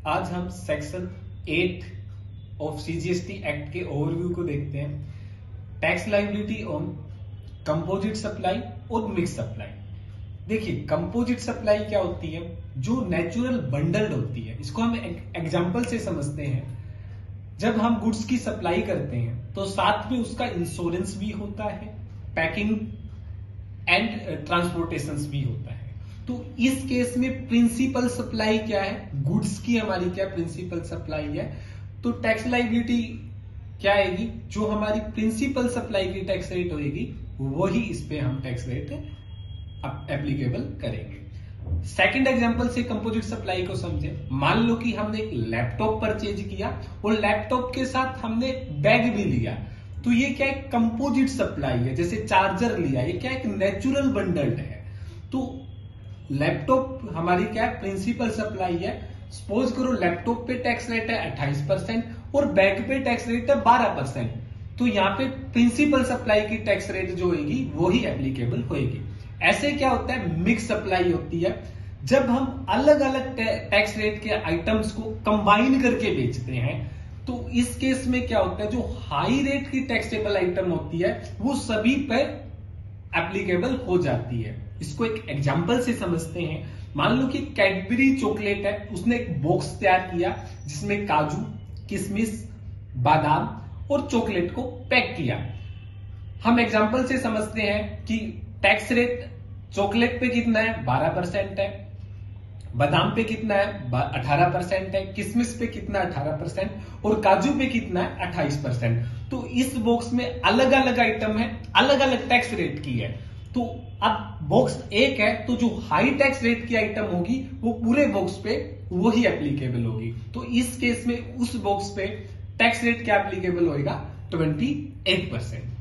आज हम section 8 of CGST act के ओवरव्यू को देखते हैं। Tax liability on composite supply और मिक्स सप्लाई। देखिए, कंपोजिट सप्लाई क्या होती है? जो नेचुरल बंडल्ड होती है। इसको हम एग्जांपल से समझते हैं। जब हम गुड्स की सप्लाई करते हैं तो साथ में उसका इंश्योरेंस भी होता है, पैकिंग एंड ट्रांसपोर्टेशन भी होता है। तो इस केस में प्रिंसिपल सप्लाई क्या है? गुड्स की हमारी क्या प्रिंसिपल सप्लाई है। तो टैक्स लायबिलिटी क्या आएगी? जो हमारी प्रिंसिपल सप्लाई की टैक्स रेट होगी वही इस पे हम टैक्स रेट एप्लीकेबल करेंगे। सेकंड एग्जांपल से कंपोजिट सप्लाई को समझे। मान लो कि हमने एक लैपटॉप परचेज किया और लैपटॉप के साथ हमने बैग भी लिया, तो ये क्या एक कंपोजिट सप्लाई है। जैसे चार्जर लिया, ये क्या एक नेचुरल बंडल्ड है। तो लैपटॉप हमारी क्या है? प्रिंसिपल सप्लाई है। सपोज करो लैपटॉप पे टैक्स रेट है 28% और बैग पे टैक्स रेट है 12%। तो यहाँ पे प्रिंसिपल सप्लाई की टैक्स रेट जो होगी वो ही एप्लीकेबल होगी। ऐसे क्या होता है? मिक्स सप्लाई होती है। जब हम अलग अलग टैक्स रेट के आइटम्स को कंबाइन करके बेचते हैं तो इस केस में क्या होता है? जो हाई रेट की टैक्सेबल आइटम होती है वो सभी पर एप्लीकेबल हो जाती है। इसको एक एग्जांपल से समझते हैं। मान लो कि कैडबरी चॉकलेट है, उसने एक बॉक्स तैयार किया जिसमें काजू, किशमिश, बादाम और चॉकलेट को पैक किया। हम एग्जांपल से समझते हैं कि टैक्स रेट चॉकलेट पे कितना है? 12% है। बादाम पे कितना है? 18% है। किशमिश पे कितना? 18% और काजू पे कितना है? 28%। तो इस बॉक्स में अलग अलग आइटम है, अलग अलग टैक्स रेट की है। तो अब बॉक्स एक है तो जो हाई टैक्स रेट की आइटम होगी वो पूरे बॉक्स पे वही एप्लीकेबल होगी। तो इस केस में उस बॉक्स पे टैक्स रेट क्या एप्लीकेबल होगा? 28%।